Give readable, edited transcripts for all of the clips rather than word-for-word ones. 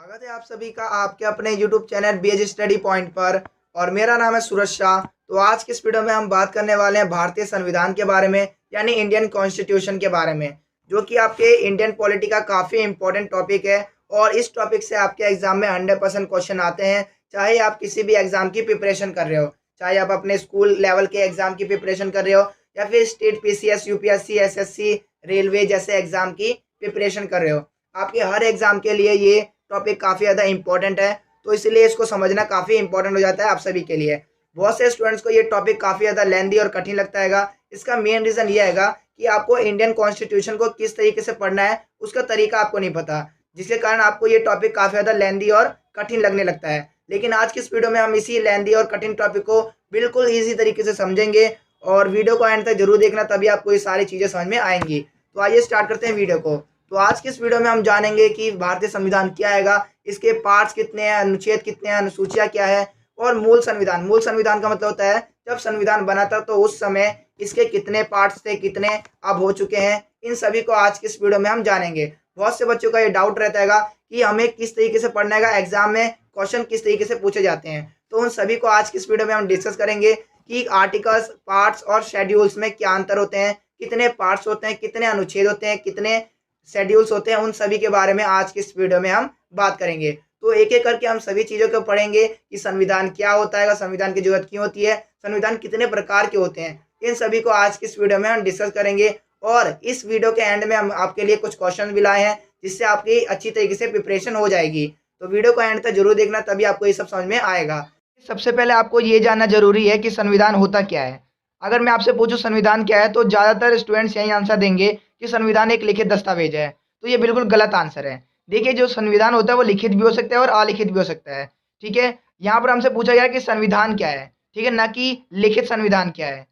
स्वागत है आप सभी का आपके अपने YouTube channel BH study point पर। और मेरा नाम है सूरज शाह। तो आज की इस वीडियो में हम बात करने वाले हैं भारतीय संविधान के बारे में, यानी इंडियन कॉन्स्टिट्यूशन के बारे में, जो कि आपके इंडियन पॉलिटी का काफ़ी इंपॉर्टेंट टॉपिक है। और इस टॉपिक से आपके एग्जाम में 100% क्वेश्चन आते हैं, चाहे आप किसी भी एग्जाम की प्रिपरेशन कर रहे हो, चाहे आप अपने स्कूल लेवल के एग्जाम की प्रिपरेशन कर रहे हो या फिर state PCS, UPSC, SSC, railway जैसे एग्जाम की प्रिपरेशन कर रहे हो। आपके हर एग्जाम के लिए ये टॉपिक काफ़ी ज़्यादा इंपॉर्टेंट है, तो इसलिए इसको समझना काफ़ी इंपॉर्टेंट हो जाता है आप सभी के लिए। बहुत से स्टूडेंट्स को ये टॉपिक काफ़ी ज़्यादा लेंदी और कठिन लगता है। इसका मेन रीज़न ये है कि आपको इंडियन कॉन्स्टिट्यूशन को किस तरीके से पढ़ना है उसका तरीका आपको नहीं पता, जिसके कारण आपको ये टॉपिक काफ़ी ज़्यादा लेंदी और कठिन लगने लगता है। लेकिन आज की इस वीडियो में हम इसी लेंदी और कठिन टॉपिक को बिल्कुल ईजी तरीके से समझेंगे, और वीडियो को एंड तक जरूर देखना, तभी आपको ये सारी चीज़ें समझ में आएंगी। तो आइए स्टार्ट करते हैं वीडियो को। तो आज की इस वीडियो में हम जानेंगे कि भारतीय संविधान क्या है, इसके पार्ट्स कितने हैं, अनुच्छेद कितने हैं, अनुसूचियाँ क्या है, और मूल संविधान। मूल संविधान का मतलब होता है जब संविधान बना था तो उस समय इसके कितने पार्ट्स थे, कितने अब हो चुके हैं, इन सभी को आज की इस वीडियो में हम जानेंगे। बहुत से बच्चों का ये डाउट रहता है कि हमें किस तरीके से पढ़ना है, एग्जाम में क्वेश्चन किस तरीके से पूछे जाते हैं। तो उन सभी को आज की इस वीडियो में हम डिस्कस करेंगे कि आर्टिकल्स, पार्ट्स और शेड्यूल्स में क्या अंतर होते हैं, कितने पार्ट्स होते हैं, कितने अनुच्छेद होते हैं, कितने शेड्यूल्स होते हैं, उन सभी के बारे में आज की इस वीडियो में हम बात करेंगे। तो एक एक करके हम सभी चीज़ों को पढ़ेंगे कि संविधान क्या होता है, संविधान की जरूरत क्यों होती है, संविधान कितने प्रकार के होते हैं, इन सभी को आज की इस वीडियो में हम डिस्कस करेंगे। और इस वीडियो के एंड में हम आपके लिए कुछ क्वेश्चन भी लाए हैं, जिससे आपकी अच्छी तरीके से प्रिपरेशन हो जाएगी। तो वीडियो को एंड तक जरूर देखना, तभी आपको ये सब समझ में आएगा। सबसे पहले आपको ये जानना जरूरी है कि संविधान होता क्या है। अगर मैं आपसे पूछूं संविधान क्या है, तो ज़्यादातर स्टूडेंट्स यही आंसर देंगे कि संविधान एक लिखित दस्तावेज है। तो ये बिल्कुल गलत आंसर है। देखिए, जो संविधान होता है वो लिखित भी हो सकता है और अलिखित भी हो सकता है। ठीक है, यहाँ पर हमसे पूछा गया कि संविधान क्या है, ठीक है, ना कि लिखित संविधान क्या है।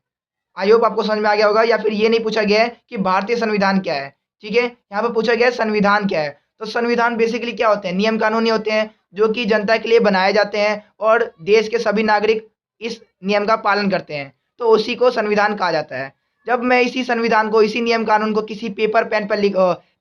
आई होप आपको समझ में आ गया होगा। या फिर ये नहीं पूछा गया है कि भारतीय संविधान क्या है, ठीक है, यहाँ पर पूछा गया है संविधान क्या है। तो संविधान बेसिकली क्या होते हैं? नियम कानून होते हैं जो कि जनता के लिए बनाए जाते हैं और देश के सभी नागरिक इस नियम का पालन करते हैं, तो उसी को संविधान कहा जाता है। जब मैं इसी संविधान को, इसी नियम कानून को किसी पेपर पेन पर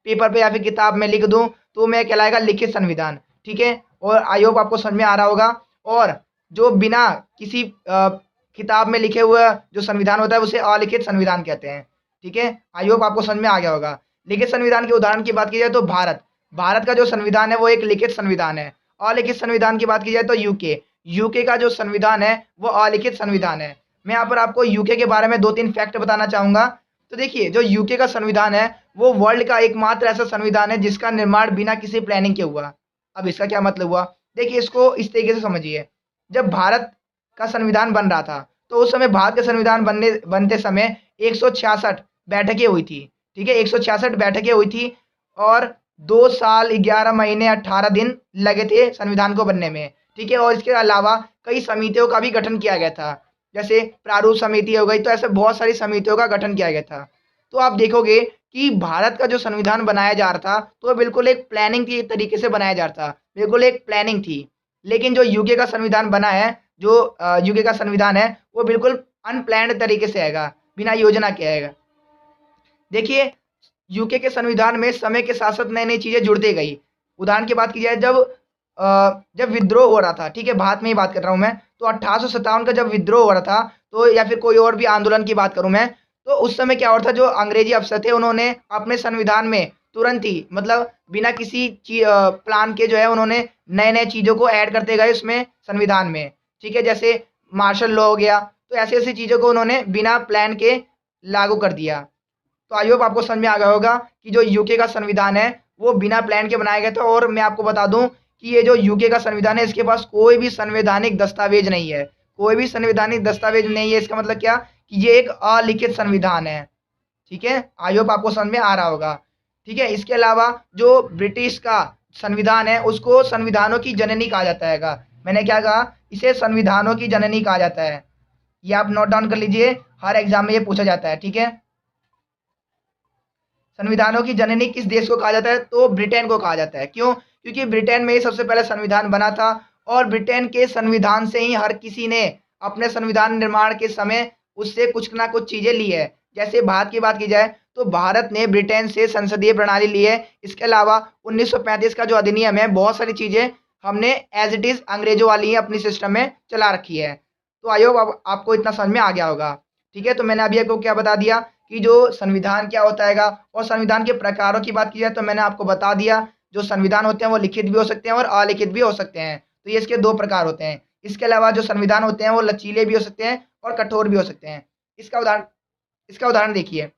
पेपर पे या फिर किताब में लिख दूं, तो मैं कहलाएगा लिखित संविधान। ठीक है, और आई होप आपको समझ में आ रहा होगा। और जो बिना किसी किताब में लिखे हुए जो संविधान होता है उसे अलिखित संविधान कहते हैं। ठीक है, आई होप आपको समझ में आ गया होगा। लिखित संविधान के उदाहरण की बात की जाए तो भारत का जो संविधान है वो एक लिखित संविधान है। अलिखित संविधान की बात की जाए तो यूके का जो संविधान है वो अलिखित संविधान है। मैं यहाँ पर आपको यूके के बारे में 2-3 फैक्ट बताना चाहूंगा। तो देखिए, जो यूके का संविधान है वो वर्ल्ड का एकमात्र ऐसा संविधान है जिसका निर्माण बिना किसी प्लानिंग के हुआ। अब इसका क्या मतलब हुआ? देखिए, इसको इस तरीके से समझिए। जब भारत का संविधान बन रहा था तो उस समय भारत का संविधान बनते समय 166 बैठकें हुई थी। ठीक है, 166 बैठकें हुई थी और 2 साल 11 महीने 18 दिन लगे थे संविधान को बनने में। ठीक है, और इसके अलावा कई समितियों का भी गठन किया गया था, जैसे प्रारूप समिति हो गई। तो ऐसे बहुत सारी समितियों का गठन किया गया था। तो आप देखोगे कि भारत का जो संविधान बनाया जा रहा था तो बिल्कुल एक प्लानिंग के तरीके से बनाया जा रहा था, बिल्कुल एक प्लानिंग थी। लेकिन जो यूके का संविधान बना है, जो यूके का संविधान है वो बिल्कुल अनप्लान्ड तरीके से आएगा, बिना योजना के आएगा। देखिए, यूके के संविधान में समय के साथ साथ नई नई चीज़ें जुड़ती गई। उदाहरण की बात की जाए, जब विद्रोह हो रहा था, ठीक है, भारत में ही बात कर रहा हूँ मैं, तो 1857 का जब विद्रोह हो रहा था, तो या फिर कोई और भी आंदोलन की बात करूँ मैं, तो उस समय क्या हो रहा था, जो अंग्रेजी अफसर थे उन्होंने अपने संविधान में तुरंत ही, मतलब बिना किसी प्लान के जो है, उन्होंने नए नए चीज़ों को ऐड करते गए उसमें संविधान में। ठीक है, जैसे मार्शल लॉ हो गया, तो ऐसी ऐसी चीज़ों को उन्होंने बिना प्लान के लागू कर दिया। तो आई होप आपको समझ में आ गया होगा कि जो यूके का संविधान है वो बिना प्लान के बनाया गया था। और मैं आपको बता दूं कि ये जो यूके का संविधान है इसके पास कोई भी संवैधानिक दस्तावेज नहीं है, कोई भी संवैधानिक दस्तावेज नहीं है। इसका मतलब क्या कि ये एक अलिखित संविधान है। ठीक है, आई होप आपको समझ में आ रहा होगा। ठीक है, इसके अलावा जो ब्रिटिश का संविधान है उसको संविधानों की जननी कहा जाता है। मैंने क्या कहा? इसे संविधानों की जननी कहा जाता है। ये आप नोट डाउन कर लीजिए, हर एग्जाम में ये पूछा जाता है। ठीक है, संविधानों की जननी किस देश को कहा जाता है? तो ब्रिटेन को कहा जाता है। क्यों? क्योंकि ब्रिटेन में ही सबसे पहले संविधान बना था और ब्रिटेन के संविधान से ही हर किसी ने अपने संविधान निर्माण के समय उससे कुछ ना कुछ चीज़ें ली है। जैसे भारत की बात की जाए तो भारत ने ब्रिटेन से संसदीय प्रणाली ली है। इसके अलावा 1935 का जो अधिनियम है, बहुत सारी चीज़ें हमने एज इट इज़ अंग्रेजों वाली ही अपनी सिस्टम में चला रखी है। तो आई होप अब आपको इतना समझ में आ गया होगा। ठीक है, तो मैंने अभी आपको क्या बता दिया कि जो संविधान क्या होता है, और संविधान के प्रकारों की बात की जाए तो मैंने आपको बता दिया जो संविधान होते हैं वो लिखित भी हो सकते हैं और अलिखित भी हो सकते हैं। तो ये इसके दो प्रकार होते हैं। इसके अलावा जो संविधान होते हैं वो लचीले भी हो सकते हैं और कठोर भी हो सकते हैं। इसका उदाहरण देखिए।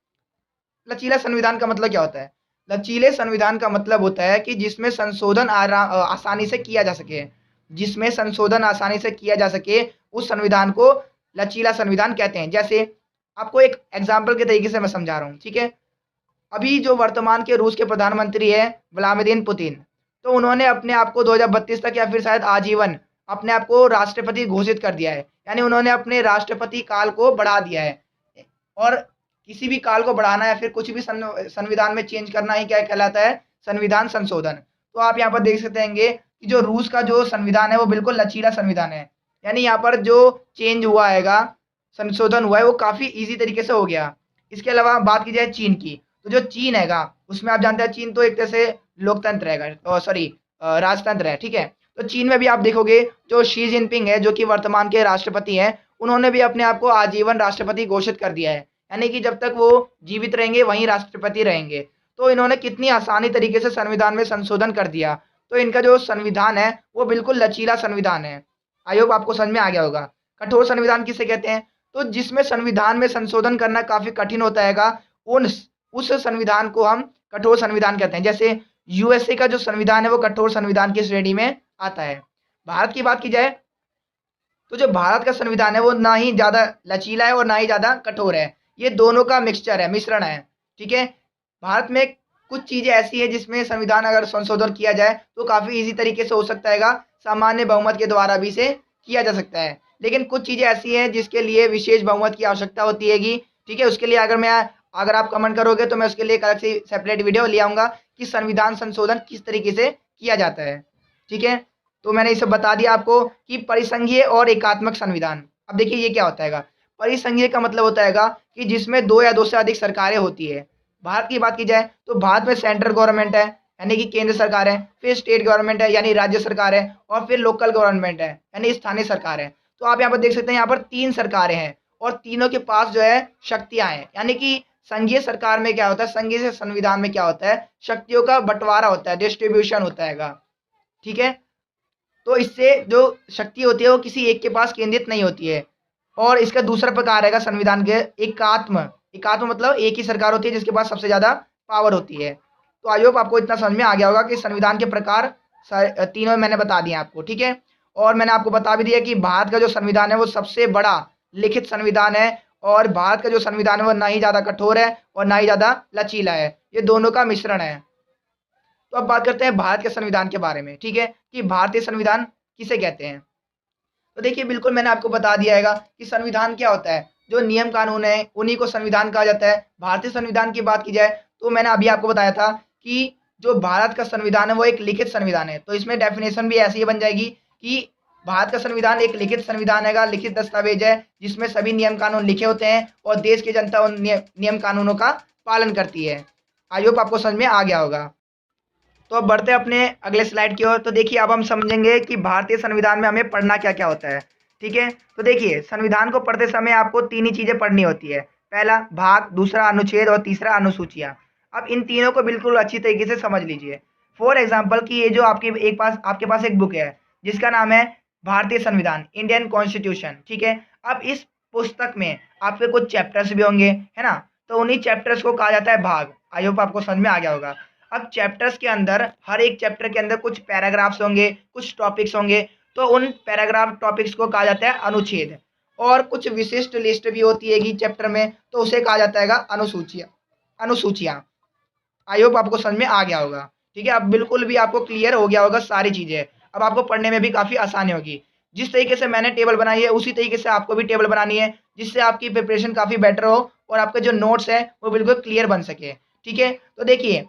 लचीला संविधान का मतलब क्या होता है? लचीले संविधान का मतलब होता है कि जिसमें संशोधन आसानी से किया जा सके। जिसमें संशोधन आसानी से किया जा सके उस संविधान को लचीला संविधान कहते हैं। जैसे आपको एक एग्जाम्पल के तरीके से मैं समझा रहा हूँ। ठीक है, अभी जो वर्तमान के रूस के प्रधानमंत्री है व्लादिमीर पुतिन, तो उन्होंने अपने आप को 2032 तक या फिर शायद आजीवन अपने आप को राष्ट्रपति घोषित कर दिया है। यानी उन्होंने अपने राष्ट्रपति काल को बढ़ा दिया है। और किसी भी काल को बढ़ाना या फिर कुछ भी संविधान में चेंज करना ही क्या कहलाता है? संविधान संशोधन। तो आप यहाँ पर देख सकते हैं कि जो रूस का जो संविधान है वो बिल्कुल लचीला संविधान है। यानी यहाँ पर जो चेंज हुआ है, संशोधन हुआ है, वो काफ़ी ईजी तरीके से हो गया। इसके अलावा बात की जाए चीन की, तो जो चीन है उसमें आप जानते हैं चीन तो एक तरह से लोकतंत्र है, सॉरी राजतंत्र है। ठीक है, तो चीन में भी आप देखोगे जो शी जिनपिंग है जो कि वर्तमान के राष्ट्रपति हैं, उन्होंने भी अपने आप को आजीवन राष्ट्रपति घोषित कर दिया है। यानी कि जब तक वो जीवित रहेंगे वहीं राष्ट्रपति रहेंगे। तो इन्होंने कितनी आसानी तरीके से संविधान में संशोधन कर दिया। तो इनका जो संविधान है वो बिल्कुल लचीला संविधान है। आई होप आपको समझ में आ गया होगा। कठोर संविधान किसे कहते हैं? तो जिसमें संविधान में संशोधन करना काफ़ी कठिन होता है, उस संविधान को हम कठोर संविधान कहते हैं। जैसे यूएसए का जो संविधान है वो कठोर संविधान की श्रेणी में आता है। भारत की बात की जाए तो जो भारत का संविधान है वो ना ही ज़्यादा लचीला है और ना ही ज़्यादा कठोर है। ये दोनों का मिक्सचर है, मिश्रण है। ठीक है, भारत में कुछ चीज़ें ऐसी है जिसमें संविधान अगर संशोधन किया जाए तो काफ़ी इजी तरीके से हो सकता है, सामान्य बहुमत के द्वारा भी इसे किया जा सकता है। लेकिन कुछ चीज़ें ऐसी हैं जिसके लिए विशेष बहुमत की आवश्यकता होती है। ठीक है, उसके लिए अगर आप कमेंट करोगे तो मैं उसके लिए एक अलग से सेपरेट वीडियो ले आऊँगा कि संविधान संशोधन किस तरीके से किया जाता है। ठीक है, तो मैंने इसे बता दिया आपको कि परिसंघीय और एकात्मक संविधान। अब देखिए ये क्या होता है। परिसंघीय का मतलब होता है कि जिसमें दो या दो से अधिक सरकारें होती है। भारत की बात की जाए तो भारत में सेंट्रल गवर्नमेंट है यानी कि केंद्र सरकार है, फिर स्टेट गवर्नमेंट है यानी राज्य सरकार है, और फिर लोकल गवर्नमेंट है यानी स्थानीय सरकार है। तो आप यहाँ पर देख सकते हैं यहाँ पर 3 सरकारें हैं और तीनों के पास जो है शक्तियाँ हैं। यानी कि संघीय सरकार में क्या होता है, संघीय संविधान में क्या होता है, शक्तियों का बंटवारा होता है, डिस्ट्रीब्यूशन होता है। ठीक है, तो इससे जो शक्ति होती है वो किसी एक के पास केंद्रित नहीं होती है। और इसका दूसरा प्रकार है संविधान के एकात्म मतलब एक ही सरकार होती है जिसके पास सबसे ज़्यादा पावर होती है। तो आई होप आपको इतना समझ में आ गया होगा कि संविधान के प्रकार तीनों मैंने बता दिए आपको। ठीक है, और मैंने आपको बता भी दिया कि भारत का जो संविधान है वो सबसे बड़ा लिखित संविधान है, और भारत का जो संविधान है वो ना ही ज़्यादा कठोर है और ना ही ज़्यादा लचीला है, ये दोनों का मिश्रण है। तो अब बात करते हैं भारत के संविधान के बारे में। ठीक है, कि भारतीय संविधान किसे कहते हैं। तो देखिए बिल्कुल मैंने आपको बता दिया है कि संविधान क्या होता है। जो नियम कानून है उन्हीं को संविधान कहा जाता है। भारतीय संविधान की बात की जाए तो मैंने अभी आपको बताया था कि जो भारत का संविधान है वो एक लिखित संविधान है। तो इसमें डेफिनेशन भी ऐसी ही बन जाएगी कि भारत का संविधान एक लिखित संविधान है, लिखित दस्तावेज है जिसमें सभी नियम कानून लिखे होते हैं और देश की जनता उन नियम कानूनों का पालन करती है। आई होप आपको समझ में आ गया होगा। तो अब बढ़ते हैं अपने अगले स्लाइड की ओर। तो देखिए अब हम समझेंगे कि भारतीय संविधान में हमें पढ़ना क्या क्या होता है। ठीक है, तो देखिए संविधान को पढ़ते समय आपको 3 ही चीज़ें पढ़नी होती है। पहला भाग, दूसरा अनुच्छेद और तीसरा अनुसूचियाँ। अब इन तीनों को बिल्कुल अच्छी तरीके से समझ लीजिए। फॉर एग्जाम्पल कि ये जो आपके पास एक बुक है जिसका नाम है भारतीय संविधान, इंडियन कॉन्स्टिट्यूशन। ठीक है, अब इस पुस्तक में आपके कुछ चैप्टर्स भी होंगे, है ना। तो उन्हीं चैप्टर्स को कहा जाता है भाग। आई होप आपको समझ में आ गया होगा। अब चैप्टर्स के अंदर हर एक चैप्टर के अंदर कुछ पैराग्राफ्स होंगे, कुछ टॉपिक्स होंगे, तो उन पैराग्राफ टॉपिक्स को कहा जाता है अनुच्छेद। और कुछ विशिष्ट लिस्ट भी होती है चैप्टर में, तो उसे कहा जाता है अनुसूचियाँ। आई होप आपको समझ में आ गया होगा। ठीक है, अब बिल्कुल भी आपको क्लियर हो गया होगा सारी चीज़ें। अब आपको पढ़ने में भी काफ़ी आसानी होगी। जिस तरीके से मैंने टेबल बनाई है उसी तरीके से आपको भी टेबल बनानी है, जिससे आपकी प्रिपरेशन काफ़ी बेटर हो और आपके जो नोट्स हैं वो बिल्कुल क्लियर बन सके। ठीक है, तो देखिए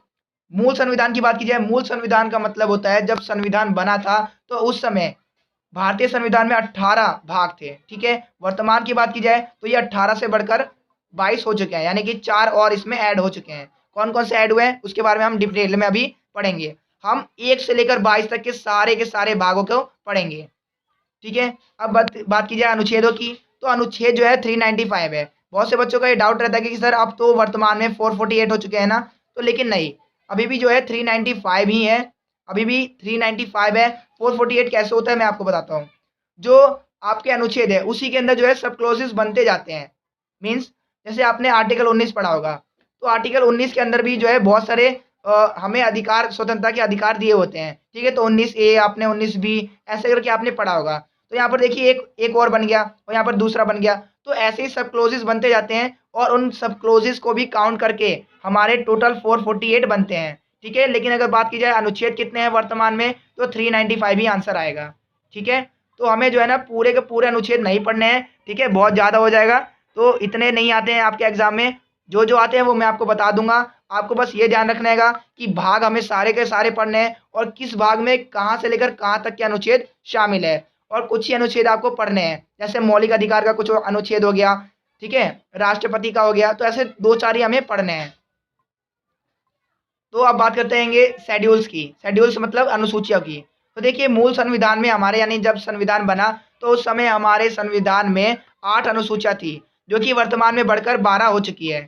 मूल संविधान की बात की जाए, मूल संविधान का मतलब होता है जब संविधान बना था तो उस समय भारतीय संविधान में 18 भाग थे। ठीक है, वर्तमान की बात की जाए तो ये 18 से बढ़कर 22 हो चुके हैं, यानी कि 4 और इसमें ऐड हो चुके हैं। कौन कौन से ऐड हुए हैं उसके बारे में हम डिटेल में अभी पढ़ेंगे। हम 1 से लेकर 22 तक के सारे भागों को पढ़ेंगे। ठीक है, अब बात की जाए अनुच्छेदों की, तो अनुच्छेद जो है 395 है। बहुत से बच्चों का ये डाउट रहता है कि सर अब तो वर्तमान में 448 हो चुके हैं ना, तो लेकिन नहीं, अभी भी जो है 395 ही है, अभी भी 395 है। 448 कैसे होता है मैं आपको बताता हूँ। जो आपके अनुच्छेद है उसी के अंदर जो है सब क्लोजेस बनते जाते हैं। मीन्स जैसे आपने आर्टिकल 19 पढ़ा होगा, तो आर्टिकल 19 के अंदर भी जो है बहुत सारे हमें अधिकार, स्वतंत्रता के अधिकार दिए होते हैं। ठीक है, तो 19A आपने 19B ऐसे करके आपने पढ़ा होगा। तो यहाँ पर देखिए एक और बन गया और यहाँ पर दूसरा बन गया, तो ऐसे ही सब क्लोजेस बनते जाते हैं और उन सब क्लोजेस को भी काउंट करके हमारे टोटल 448 बनते हैं। ठीक है, लेकिन अगर बात की जाए अनुच्छेद कितने हैं वर्तमान में, तो 395 ही आंसर आएगा। ठीक है, तो हमें जो है ना पूरे के पूरे अनुच्छेद नहीं पढ़ने हैं। ठीक है, बहुत ज़्यादा हो जाएगा, तो इतने नहीं आते हैं आपके एग्जाम में। जो जो आते हैं वो मैं आपको बता दूंगा। आपको बस ये ध्यान रखना है कि भाग हमें सारे के सारे पढ़ने हैं और किस भाग में कहाँ से लेकर कहाँ तक के अनुच्छेद शामिल है। और कुछ ही अनुच्छेद आपको पढ़ने हैं, जैसे मौलिक अधिकार का कुछ अनुच्छेद हो गया, ठीक है, राष्ट्रपति का हो गया, तो ऐसे 2-4 ही हमें पढ़ने हैं। तो अब बात करते हैं शेड्यूल्स की। शेड्यूल्स मतलब अनुसूचियों की। तो देखिए मूल संविधान में हमारे, यानी जब संविधान बना तो उस समय हमारे संविधान में 8 अनुसूचियां थी, जो कि वर्तमान में बढ़कर 12 हो चुकी है।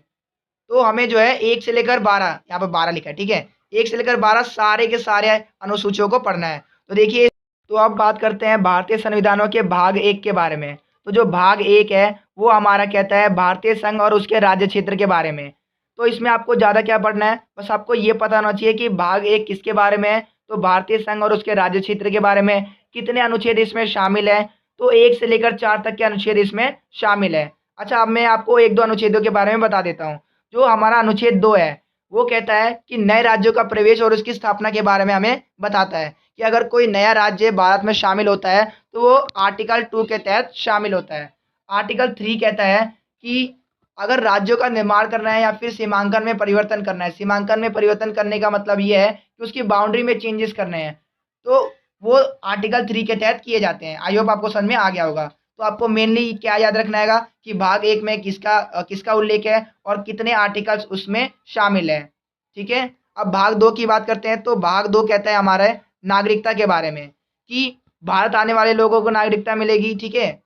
तो हमें जो है 1 से लेकर 12, यहाँ पर 12 लिखा है, ठीक है, 1 से लेकर 12 सारे के सारे अनुसूचियों को पढ़ना है। तो देखिए, तो अब बात करते हैं भारतीय संविधानों के भाग 1 के बारे में। तो जो भाग 1 है वो हमारा कहता है भारतीय संघ और उसके राज्य क्षेत्र के बारे में। तो इसमें आपको ज़्यादा क्या पढ़ना है, बस आपको ये पता होना चाहिए कि भाग 1 किसके बारे में है, तो भारतीय संघ और उसके राज्य क्षेत्र के बारे में। कितने अनुच्छेद इसमें शामिल है, तो 1 से लेकर 4 तक के अनुच्छेद इसमें शामिल है। अच्छा, अब मैं आपको 1-2 अनुच्छेदों के बारे में बता देता हूँ। जो हमारा अनुच्छेद 2 है वो कहता है कि नए राज्यों का प्रवेश और उसकी स्थापना के बारे में हमें बताता है कि अगर कोई नया राज्य भारत में शामिल होता है तो वो आर्टिकल 2 के तहत शामिल होता है। आर्टिकल 3 कहता है कि अगर राज्यों का निर्माण करना है या फिर सीमांकन में परिवर्तन करना है। सीमांकन में परिवर्तन करने का मतलब ये है कि उसकी बाउंड्री में चेंजेस करने हैं, तो वो आर्टिकल 3 के तहत किए जाते हैं। आई होप आपको समझ में आ गया होगा। तो आपको मेनली क्या याद रखना है कि भाग 1 में किसका उल्लेख है और कितने आर्टिकल्स उसमें शामिल है। ठीक है, अब भाग 2 की बात करते हैं। तो भाग 2 कहता है हमारे नागरिकता के बारे में कि भारत आने वाले लोगों को नागरिकता मिलेगी। ठीक है,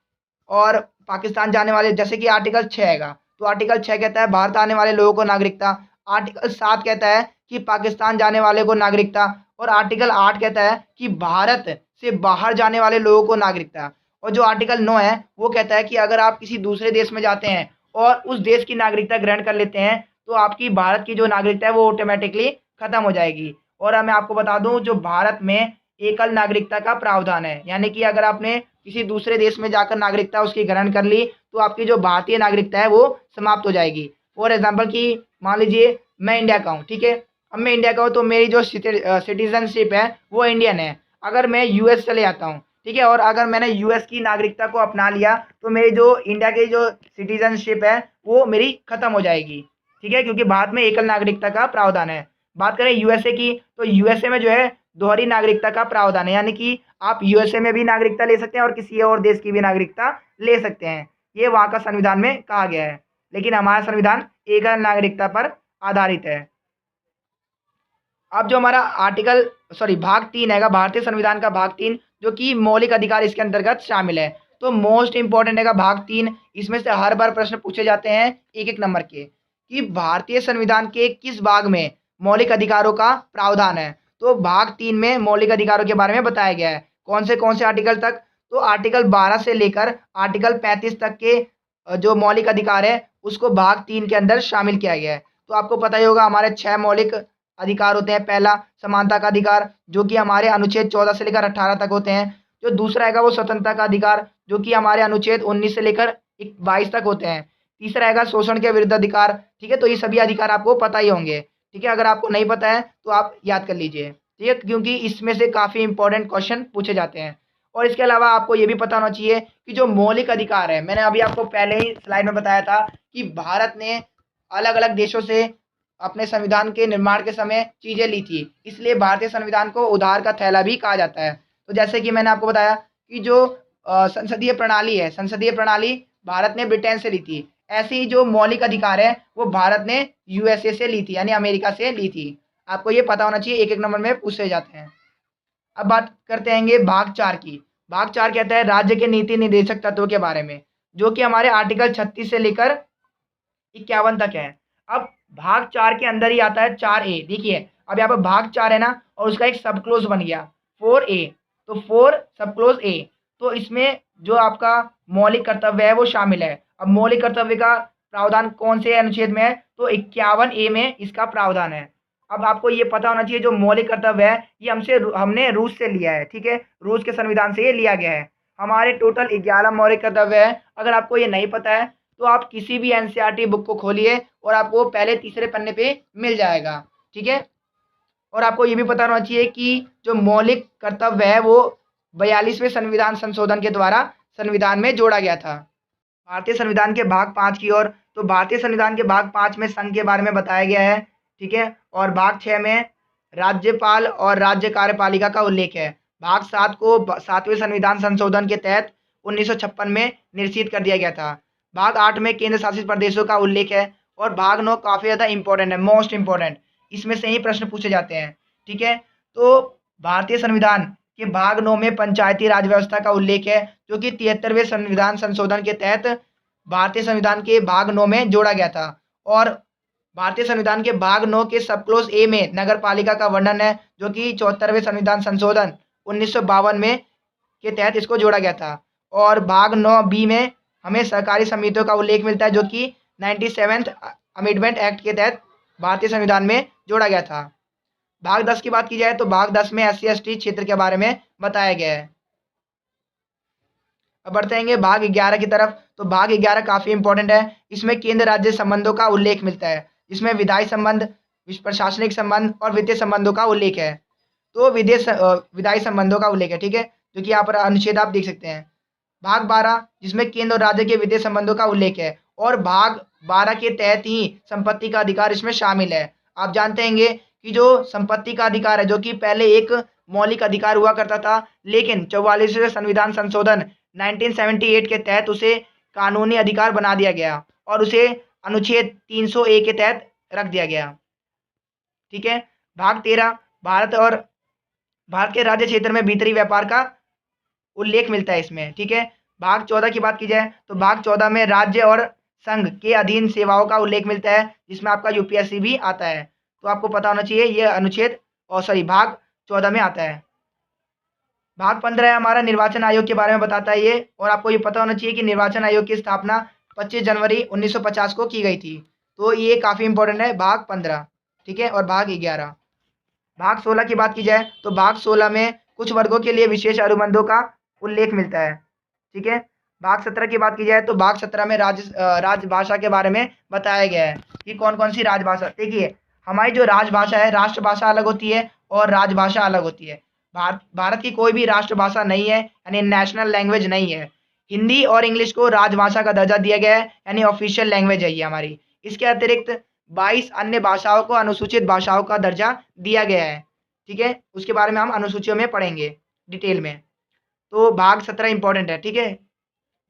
और पाकिस्तान जाने वाले, जैसे कि आर्टिकल 6 है, तो आर्टिकल 6 कहता है भारत आने वाले लोगों को नागरिकता। आर्टिकल 7 कहता है कि पाकिस्तान जाने वाले को नागरिकता। और आर्टिकल 8 कहता है कि भारत से बाहर जाने वाले लोगों को नागरिकता। और जो आर्टिकल 9 है वो कहता है कि अगर आप किसी दूसरे देश में जाते हैं और उस देश की नागरिकता ग्रहण कर लेते हैं तो आपकी भारत की जो नागरिकता है वो ऑटोमेटिकली खत्म हो जाएगी। और मैं आपको बता दूं, जो भारत में एकल नागरिकता का प्रावधान है, यानी कि अगर आपने किसी दूसरे देश में जाकर नागरिकता उसकी ग्रहण कर ली तो आपकी जो भारतीय नागरिकता है वो समाप्त हो जाएगी। फॉर एग्जाम्पल कि मान लीजिए मैं इंडिया का हूँ, ठीक है, अब मैं इंडिया का हूँ तो मेरी जो सिटीजनशिप है वो इंडियन है। अगर मैं यूएस चले जाता हूँ, ठीक है, और अगर मैंने यूएस की नागरिकता को अपना लिया तो मेरी जो इंडिया की जो सिटीजनशिप है वो मेरी खत्म हो जाएगी। ठीक है, क्योंकि भारत में एकल नागरिकता का प्रावधान है। बात करें यूएसए की, तो यूएसए में जो है दोहरी नागरिकता का प्रावधान है, यानी कि आप यूएसए में भी नागरिकता ले सकते हैं और किसी और देश की भी नागरिकता ले सकते हैं। ये वहाँ का संविधान में कहा गया है, लेकिन हमारा संविधान एकल नागरिकता पर आधारित है। अब जो हमारा भाग 3 है, भारतीय संविधान का भाग 3, जो कि मौलिक अधिकार इसके अंतर्गत शामिल है। तो मोस्ट इंपॉर्टेंट है भाग 3। इसमें से हर बार प्रश्न पूछे जाते हैं 1-1 नंबर के, कि भारतीय संविधान के किस भाग में मौलिक अधिकारों का प्रावधान है। तो भाग 3 में मौलिक अधिकारों के बारे में बताया गया है। कौन से आर्टिकल तक, तो आर्टिकल 12 से लेकर आर्टिकल 35 तक के जो मौलिक अधिकार है उसको भाग 3 के अंदर शामिल किया गया है। तो आपको पता ही होगा हमारे 6 मौलिक अधिकार होते हैं। पहला समानता का अधिकार, जो कि हमारे अनुच्छेद 14 से लेकर 18 तक होते हैं। जो दूसरा है वो स्वतंत्रता का अधिकार, जो कि हमारे अनुच्छेद 19 से लेकर 22 तक होते हैं। तीसरा है शोषण के विरुद्ध अधिकार। ठीक है, तो ये सभी अधिकार आपको पता ही होंगे। ठीक है, अगर आपको नहीं पता है तो आप याद कर लीजिए। ठीक है, क्योंकि इसमें से काफ़ी इंपॉर्टेंट क्वेश्चन पूछे जाते हैं। और इसके अलावा आपको ये भी पता होना चाहिए कि जो मौलिक अधिकार है, मैंने अभी आपको पहले ही स्लाइड में बताया था कि भारत ने अलग अलग देशों से अपने संविधान के निर्माण के समय चीज़ें ली थी, इसलिए भारतीय संविधान को उधार का थैला भी कहा जाता है। तो जैसे कि मैंने आपको बताया कि जो संसदीय प्रणाली है, संसदीय प्रणाली भारत ने ब्रिटेन से ली थी, ऐसे ही जो मौलिक अधिकार है वो भारत ने यूएसए से ली थी, यानी अमेरिका से ली थी। आपको ये पता होना चाहिए, एक एक नंबर में पूछे जाते हैं। अब बात करते हैं भाग 4 की। भाग 4 कहता है राज्य के नीति निर्देशक तत्वों के बारे में, जो कि हमारे आर्टिकल 36 से लेकर 51 तक है। अब भाग 4 के अंदर ही आता है 4A। देखिए अब यहाँ पर भाग 4 है ना, और उसका एक सब क्लोज बन गया 4A, तो 4 सब क्लोज A। तो इसमें जो आपका मौलिक कर्तव्य है वो शामिल है। अब मौलिक कर्तव्य का प्रावधान कौन से अनुच्छेद में है, तो 51A में इसका प्रावधान है। अब आपको ये पता होना चाहिए जो मौलिक कर्तव्य है ये हमने रूस से लिया है, ठीक है, रूस के संविधान से ये लिया गया है। हमारे टोटल 11 मौलिक कर्तव्य है। अगर आपको ये नहीं पता है तो आप किसी भी एनसीईआरटी बुक को खोलिए और आपको पहले तीसरे पन्ने पे मिल जाएगा, ठीक है। और आपको ये भी पता होना चाहिए कि जो मौलिक कर्तव्य है वो 42वें संविधान संशोधन के द्वारा संविधान में जोड़ा गया था। भारतीय संविधान के भाग 5 की ओर, तो भारतीय संविधान के भाग 5 में संघ के बारे में बताया गया है, ठीक है। और भाग 6 में राज्यपाल और राज्य कार्यपालिका का उल्लेख है। भाग 7 को 7वें संविधान संशोधन के तहत 1956 में निश्चित कर दिया गया था। भाग 8 में केंद्र शासित प्रदेशों का उल्लेख है। और भाग 9 काफ़ी ज़्यादा इंपॉर्टेंट है, मोस्ट इंपॉर्टेंट, इसमें से ही प्रश्न पूछे जाते हैं, ठीक है। तो भारतीय संविधान के भाग 9 में पंचायती राज व्यवस्था का उल्लेख है, जो कि 73वें संविधान संशोधन के तहत भारतीय संविधान के भाग 9 में जोड़ा गया था। और भारतीय संविधान के भाग 9 के सब क्लोज ए में नगर पालिका का वर्णन है, जो कि 74वें संविधान संशोधन 1952 में के तहत इसको जोड़ा गया था। और भाग 9B में हमें सहकारी समितियों का उल्लेख मिलता है, जो कि 97th अमेंडमेंट एक्ट के तहत भारतीय संविधान में जोड़ा गया था। भाग 10 की बात की जाए तो भाग 10 में SC/ST क्षेत्र के बारे में बताया गया है। अब बढ़ते हैं भाग 11 की तरफ। तो भाग 11 काफ़ी इंपॉर्टेंट है। इसमें केंद्र राज्य संबंधों का उल्लेख मिलता है, जिसमें विधायी संबंध, प्रशासनिक संबंध और वित्तीय संबंधों का उल्लेख है। तो विधायी संबंधों का उल्लेख है, ठीक है, जो कि यहाँ पर अनुच्छेद आप देख सकते हैं। भाग 12 जिसमें केंद्र और राज्य के वित्तीय संबंधों का उल्लेख है, और भाग 12 के तहत ही संपत्ति का अधिकार इसमें शामिल है। आप जानते हैं कि जो संपत्ति का अधिकार है, जो कि पहले एक मौलिक अधिकार हुआ करता था, लेकिन 44वें संविधान संशोधन 1978 के तहत उसे कानूनी अधिकार बना दिया गया और उसे अनुच्छेद 300A के तहत रख दिया गया, ठीक है। भाग 13 भारत के राज्य क्षेत्र में भीतरी व्यापार का उल्लेख मिलता है इसमें, ठीक है। भाग 14 की बात की जाए तो भाग 14 में राज्य और संघ के अधीन सेवाओं का उल्लेख मिलता है, जिसमें आपका यूपीएससी भी आता है। तो आपको पता होना चाहिए ये अनुच्छेद भाग 14 में आता है। भाग 15 है हमारा निर्वाचन आयोग के बारे में बताता है ये, और आपको ये पता होना चाहिए कि निर्वाचन आयोग की स्थापना 25 जनवरी 1950 को की गई थी। तो ये काफ़ी इंपॉर्टेंट है भाग 15, ठीक है। और भाग 11, भाग 16 की बात की जाए तो भाग 16 में कुछ वर्गों के लिए विशेष अनुबंधों का उल्लेख मिलता है, ठीक है। भाग 17 की बात की जाए तो भाग 17 में राजभाषा के बारे में बताया गया है कि कौन कौन सी राजभाषा। देखिए हमारी जो राजभाषा है, राष्ट्रभाषा अलग होती है और राजभाषा अलग होती है। भारत की कोई भी राष्ट्रभाषा नहीं है, यानी नेशनल लैंग्वेज नहीं है। हिंदी और इंग्लिश को राजभाषा का दर्जा दिया गया है, यानी ऑफिशियल लैंग्वेज है ये हमारी। इसके अतिरिक्त 22 अन्य भाषाओं को अनुसूचित भाषाओं का दर्जा दिया गया है, ठीक है। उसके बारे में हम अनुसूचियों में पढ़ेंगे डिटेल में। तो भाग 17 इंपॉर्टेंट है, ठीक है।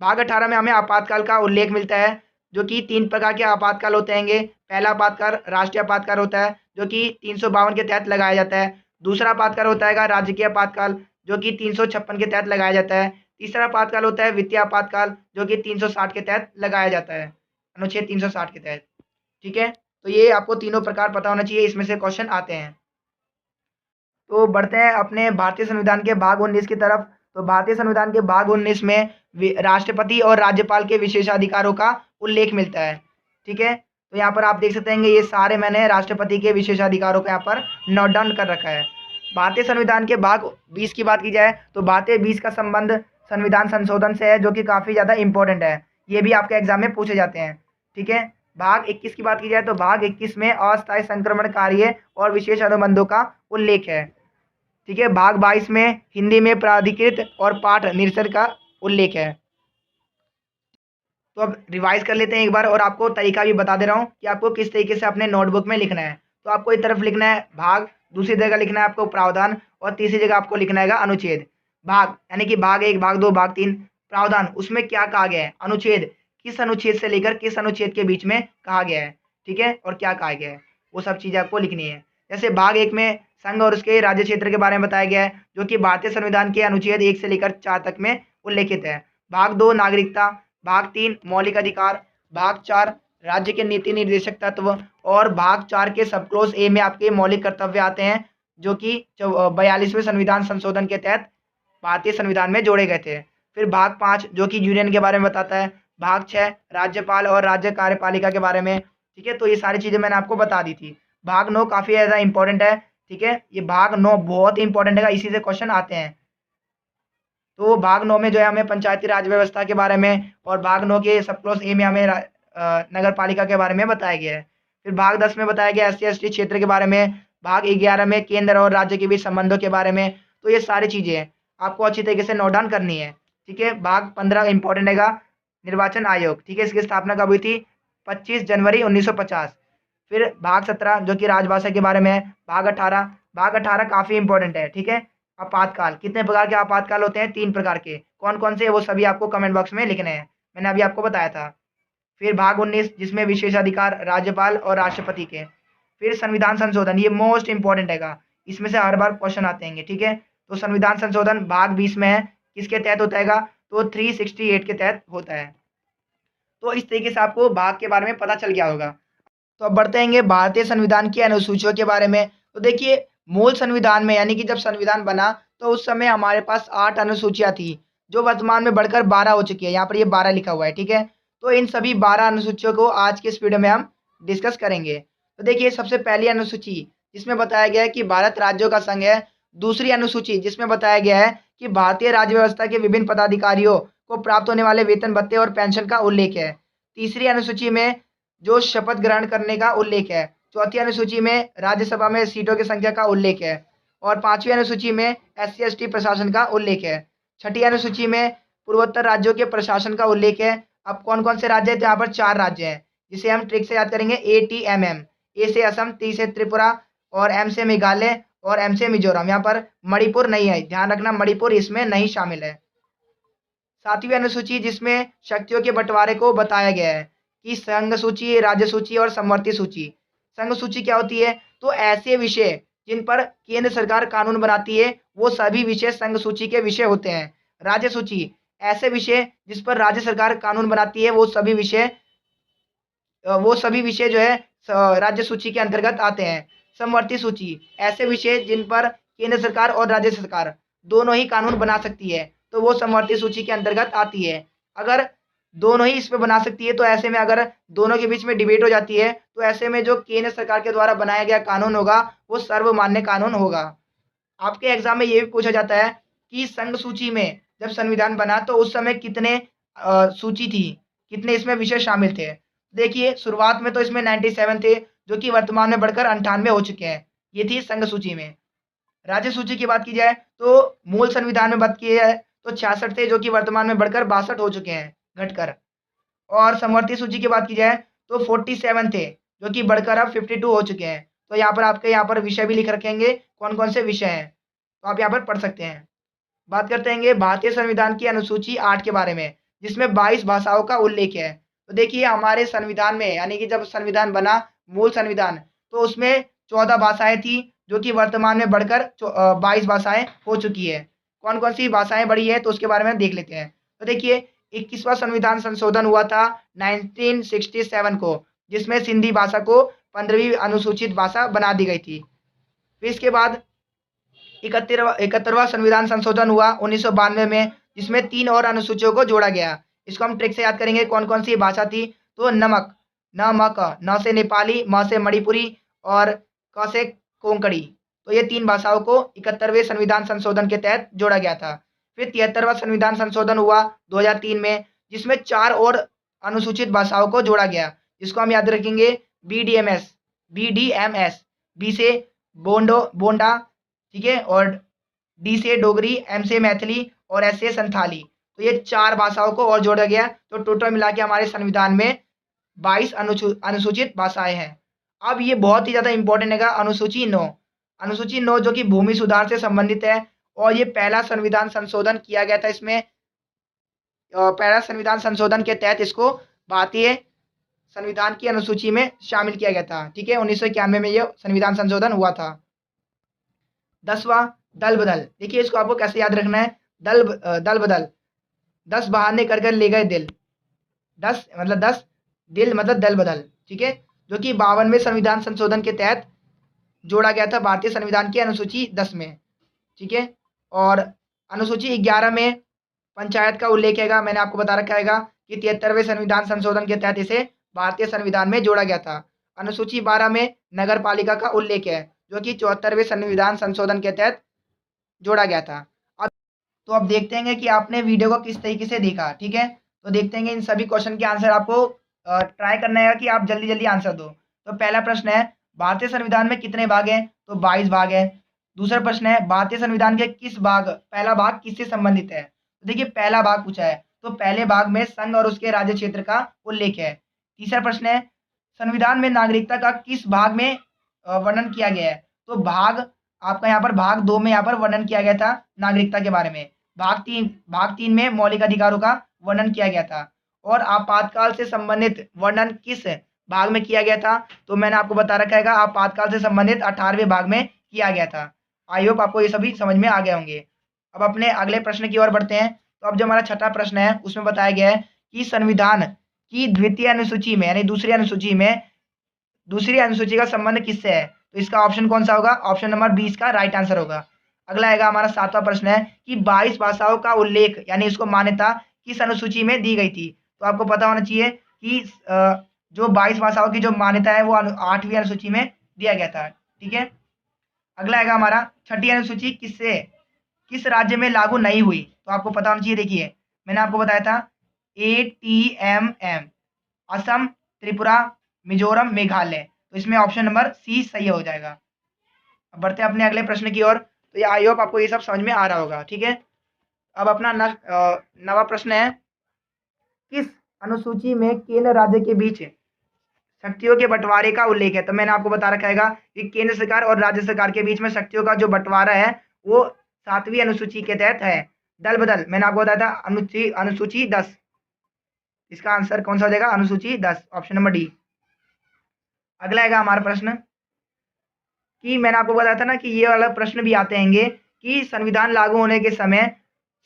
भाग 18 में हमें आपातकाल का उल्लेख मिलता है, जो कि 3 प्रकार के आपातकाल होते हैं। पहला आपातकाल राष्ट्रीय आपातकाल होता है, जो कि 352 के तहत लगाया जाता है। दूसरा आपातकाल होता है राजकीय आपातकाल, जो कि 356 के तहत लगाया जाता है। तीसरा आपातकाल होता है वित्तीय आपातकाल, जो कि 360 के तहत लगाया जाता है, अनुच्छेद 360 के तहत, ठीक है। तो ये आपको तीनों प्रकार पता होना चाहिए, इसमें से क्वेश्चन आते हैं। तो बढ़ते हैं अपने भारतीय संविधान के भाग 19 की तरफ। तो भारतीय संविधान के भाग 19 में राष्ट्रपति और राज्यपाल के विशेषाधिकारों का उल्लेख मिलता है, ठीक है। तो यहाँ पर आप देख सकते हैं ये सारे मैंने राष्ट्रपति के विशेषाधिकारों को यहाँ पर नोट डाउन कर रखा है। भारतीय संविधान के भाग 20 की बात की जाए तो भारतीय 20 का संबंध संविधान संशोधन से है, जो कि काफ़ी ज़्यादा इंपॉर्टेंट है। ये भी आपके एग्जाम में पूछे जाते हैं, ठीक है। भाग 21 की बात की जाए तो भाग 21 में अस्थायी संक्रमण कार्य और विशेष अनुबंधों का उल्लेख है, ठीक है। भाग 22 में हिंदी में प्राधिकृत और पाठ निरसन का उल्लेख है। तो अब रिवाइज कर लेते हैं एक बार, और आपको तरीका भी बता दे रहा हूँ कि आपको किस तरीके से अपने नोटबुक में लिखना है। तो आपको एक तरफ लिखना है भाग, दूसरी जगह लिखना है आपको प्रावधान, और तीसरी जगह आपको लिखना है अनुच्छेद। भाग यानी कि भाग 1, भाग 2, भाग 3। प्रावधान उसमें क्या कहा गया है, अनुच्छेद किस अनुच्छेद से लेकर किस अनुच्छेद के बीच में कहा गया है, ठीक है, और क्या कहा गया है, वो सब चीज़ें आपको लिखनी है। जैसे भाग 1 में संघ और उसके राज्य क्षेत्र के बारे में बताया गया है, जो कि भारतीय संविधान के अनुच्छेद 1 से लेकर 4 तक में उल्लेखित है। भाग 2 नागरिकता, भाग 3 मौलिक अधिकार, भाग 4 राज्य के नीति निर्देशक तत्व, और भाग 4 के सब क्लोज ए में आपके मौलिक कर्तव्य आते हैं, जो कि 42वें संविधान संशोधन के तहत भारतीय संविधान में जोड़े गए थे। फिर भाग 5 जो कि यूनियन के बारे में बताता है। भाग 6 राज्यपाल और राज्य कार्यपालिका के बारे में, ठीक है। तो ये सारी चीज़ें मैंने आपको बता दी थी। भाग 9 काफ़ी ज़्यादा इंपॉर्टेंट है, ठीक है, ये भाग 9 बहुत ही इंपॉर्टेंट है, इसी से क्वेश्चन आते हैं। तो भाग 9 में जो है हमें पंचायती राज व्यवस्था के बारे में, और भाग 9 के सब क्लोज ए में हमें नगर पालिका के बारे में बताया गया है। फिर भाग 10 में बताया गया SC/ST क्षेत्र के बारे में। भाग 11 में केंद्र और राज्य के बीच संबंधों के बारे में। तो ये सारी चीज़ें आपको अच्छी तरीके से नोट डाउन करनी है, ठीक है। भाग 15 इंपॉर्टेंट है, निर्वाचन आयोग, ठीक है, इसकी स्थापना कब हुई थी? 25 जनवरी 1950। फिर भाग 17 जो कि राजभाषा के बारे में है। भाग 18 काफ़ी इंपॉर्टेंट है, ठीक है। आपातकाल, कितने प्रकार के आपातकाल होते हैं? 3 प्रकार के। कौन कौन से, वो सभी आपको कमेंट बॉक्स में लिखने हैं, मैंने अभी आपको बताया था। फिर भाग 19 जिसमें विशेषाधिकार राज्यपाल और राष्ट्रपति के। फिर संविधान संशोधन, ये मोस्ट इंपॉर्टेंट है, इसमें से हर बार क्वेश्चन आते हैं, ठीक है। तो संविधान संशोधन भाग 20 में है, किसके तहत होता है? तो 368 के तहत होता है। तो इस तरीके से आपको भाग के बारे में पता चल गया होगा। तो अब बढ़ते हैं भारतीय संविधान की अनुसूचियों के बारे में। तो देखिए, मूल संविधान में, यानी कि जब संविधान बना तो उस समय हमारे पास 8 अनुसूचियां थी, जो वर्तमान में बढ़कर 12 हो चुकी है। यहाँ पर ये 12 लिखा हुआ है, ठीक है। तो इन सभी 12 अनुसूचियों को आज के इस वीडियो में हम डिस्कस करेंगे। तो देखिए, सबसे पहली अनुसूची जिसमें बताया गया है कि भारत राज्यों का संघ है। दूसरी अनुसूची जिसमें बताया गया है कि भारतीय राज्य व्यवस्था के विभिन्न पदाधिकारियों को प्राप्त होने वाले वेतन भत्ते और पेंशन का उल्लेख है। तीसरी अनुसूची में जो शपथ ग्रहण करने का उल्लेख है। चौथी अनुसूची में राज्यसभा में सीटों की संख्या का उल्लेख है। और 5वीं अनुसूची में SC/ST प्रशासन का उल्लेख है। छठी अनुसूची में पूर्वोत्तर राज्यों के प्रशासन का उल्लेख है। अब कौन कौन से राज्य हैं? तो यहाँ पर 4 राज्य हैं, जिसे हम ट्रिक से याद करेंगे। ATMM, A से असम, T से त्रिपुरा, और M से मेघालय, और M से मिजोरम। यहाँ पर मणिपुर नहीं है, ध्यान रखना, मणिपुर इसमें नहीं शामिल है। 7वीं अनुसूची जिसमें शक्तियों के बंटवारे को बताया गया है कि संघ सूची, राज्य सूची और समवर्ती सूची। संघ सूची क्या होती है? तो ऐसे विषय जिन पर केंद्र सरकार कानून बनाती है, वो सभी विषय संघ सूची के विषय होते हैं। राज्य सूची ऐसे विषय जिस पर राज्य सरकार कानून बनाती है, वो सभी विषय जो है राज्य सूची के अंतर्गत आते हैं। समवर्ती सूची ऐसे विषय जिन पर केंद्र सरकार और राज्य सरकार दोनों ही कानून बना सकती है, तो वो समवर्ती सूची के अंतर्गत आती है। अगर दोनों ही इस पे बना सकती है, तो ऐसे में अगर दोनों के बीच में डिबेट हो जाती है, तो ऐसे में जो केंद्र सरकार के द्वारा बनाया गया कानून होगा, वो सर्वमान्य कानून होगा। आपके एग्जाम में ये भी पूछा जाता है कि संघ सूची में जब संविधान बना तो उस समय कितने सूची थी, कितने इसमें विषय शामिल थे। देखिए, शुरुआत में तो इसमें 97 थे, जो कि वर्तमान में बढ़कर 98 हो चुके हैं। ये थी संघ सूची में। राज्य सूची की बात की जाए तो मूल संविधान में बात की जाए तो 66 थे, जो कि वर्तमान में बढ़कर 62 हो चुके हैं, घटकर। और समवर्ती सूची की बात की जाए तो 47 थे, जो कि बढ़कर अब 52 हो चुके हैं। तो यहाँ पर आपके यहाँ पर विषय भी लिख रखेंगे, कौन कौन से विषय हैं, तो आप यहाँ पर पढ़ सकते हैं। बात करते हैं भारतीय संविधान की अनुसूची 8 के बारे में, जिसमें 22 भाषाओं का उल्लेख है। तो देखिए, हमारे संविधान में, यानी कि जब संविधान बना, मूल संविधान, तो उसमें 14 भाषाएं थी, जो कि वर्तमान में बढ़कर 22 भाषाएं हो चुकी है। कौन कौन सी भाषाएं बढ़ी है, तो उसके बारे में देख लेते हैं। तो देखिए, 21वां संविधान संशोधन हुआ था 1967 को, जिसमें सिंधी भाषा को 15वीं अनुसूचित भाषा बना दी गई थी। फिर इसके बाद 71वां संविधान संशोधन हुआ 1992 में, जिसमें 3 और अनुसूचियों को जोड़ा गया। इसको हम ट्रिक से याद करेंगे, कौन कौन सी भाषा थी। तो नमक, न म क, न से नेपाली, म से मणिपुरी, और क से कोंकणी। तो ये 3 भाषाओं को 71वें संविधान संशोधन के तहत जोड़ा गया था। फिर 73वां संविधान संशोधन हुआ 2003 में, जिसमें 4 और अनुसूचित भाषाओं को जोड़ा गया, जिसको हम याद रखेंगे BDMS, बी से बोंडा, ठीक है, और डी से डोगरी, M से मैथिली, और S से संथाली। तो ये 4 भाषाओं को और जोड़ा गया, तो टोटल मिला के हमारे संविधान में 22 अनुसूचित भाषाएं हैं। अब ये बहुत ही ज़्यादा इंपॉर्टेंट है, अनुसूची 9, जो कि भूमि सुधार से संबंधित है, और ये पहला संविधान संशोधन किया गया था। इसमें पहला संविधान संशोधन के तहत इसको भारतीय संविधान की अनुसूची में शामिल किया गया था। ठीक है, 1991 में ये संविधान संशोधन हुआ था। 10वां दल बदल। देखिए इसको आपको कैसे याद रखना है। दल बदल, 10 बहाने कर कर ले गए दिल। 10 मतलब 10, दिल मतलब दल बदल। ठीक है, जो कि 52वें संविधान संशोधन के तहत जोड़ा गया था भारतीय संविधान की अनुसूची 10 में। ठीक है, और अनुसूची 11 में पंचायत का उल्लेख है। मैंने आपको बता रखा है कि 73वें संविधान संशोधन के तहत इसे भारतीय संविधान में जोड़ा गया था। अनुसूची 12 में नगर पालिका का उल्लेख है, जो कि 74वें संविधान संशोधन के तहत जोड़ा गया था। अब देखते हैं कि आपने वीडियो को किस तरीके से देखा। ठीक है, तो देखते हैं इन सभी क्वेश्चन के आंसर आपको ट्राई करना है कि आप जल्दी जल्दी आंसर दो। तो पहला प्रश्न है, भारतीय संविधान में कितने भाग हैं? तो 22 भाग है। दूसरा प्रश्न है, भारतीय संविधान के पहला भाग किससे संबंधित है? तो देखिए पहला भाग पूछा है, तो पहले भाग में संघ और उसके राज्य क्षेत्र का उल्लेख है। तीसरा प्रश्न है, संविधान में नागरिकता का किस भाग में वर्णन किया गया है? तो भाग आपका यहाँ पर भाग 2 में यहाँ पर वर्णन किया गया था नागरिकता के बारे में। भाग तीन में मौलिक अधिकारों का वर्णन किया गया था। और आपातकाल से संबंधित वर्णन किस भाग में किया गया था? तो मैंने आपको बता रखा है आपातकाल से संबंधित 18वें भाग में किया गया था। आई होप आपको ये सभी समझ में आ गए होंगे। अब अपने अगले प्रश्न की ओर बढ़ते हैं। तो अब जो हमारा छठा प्रश्न है उसमें बताया गया है कि संविधान की द्वितीय अनुसूची में यानी दूसरी अनुसूची का संबंध किससे है? तो इसका ऑप्शन कौन सा होगा? ऑप्शन नंबर 20 का राइट आंसर होगा। अगला आएगा हमारा सातवां प्रश्न है कि 22 भाषाओं का उल्लेख यानी इसको मान्यता किस अनुसूची में दी गई थी? तो आपको पता होना चाहिए कि जो 22 भाषाओं की जो मान्यता है वो 8वीं अनुसूची में दिया गया था। ठीक है, अगला आएगा हमारा छठी अनुसूची किस राज्य में लागू नहीं हुई? तो आपको पता होना चाहिए। देखिए मैंने आपको बताया था ATMM, असम, त्रिपुरा, मिजोरम, मेघालय। तो इसमें ऑप्शन नंबर सी सही हो जाएगा। अब बढ़ते हैं अपने अगले प्रश्न की ओर। तो ये आई होप आपको ये सब समझ में आ रहा होगा। ठीक है, अब अपना नवा प्रश्न है, किस अनुसूची में केंद्र राज्य के बीच शक्तियों के बंटवारे का उल्लेख है? तो मैंने आपको बता रखा है कि केंद्र सरकार और राज्य सरकार के बीच में शक्तियों का जो बंटवारा है वो 7वीं अनुसूची के तहत है। दल बदल मैंने आपको बताया था अनुसूची 10। इसका आंसर कौन सा हो जाएगा? अनुसूची 10, ऑप्शन नंबर डी। अगला आएगा हमारा प्रश्न कि मैंने आपको बताया था ना कि ये वाला प्रश्न भी आते हैंगे कि संविधान लागू होने के समय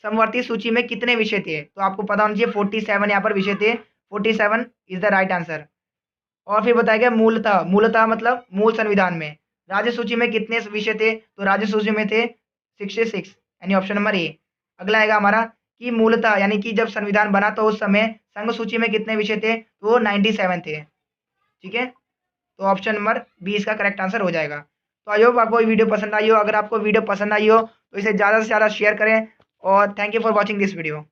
समवर्ती सूची में कितने विषय थे? तो आपको पता होना चाहिए 47 यहाँ पर विषय थे। 47 इज द राइट आंसर। और फिर बताया गया मूलतः मतलब मूल संविधान में राज्य सूची में कितने विषय थे? तो राज्य सूची में थे 66 यानी ऑप्शन नंबर ए। अगला आएगा हमारा कि मूलतः यानी कि जब संविधान बना तो उस समय संघ सूची में कितने विषय थे? तो वो 97 थे। ठीक है, तो ऑप्शन नंबर 20 का करेक्ट आंसर हो जाएगा। तो आई होप आपको वीडियो पसंद आई हो। अगर आपको वीडियो पसंद आई हो तो इसे ज़्यादा से ज़्यादा शेयर करें। और thank you for watching this video.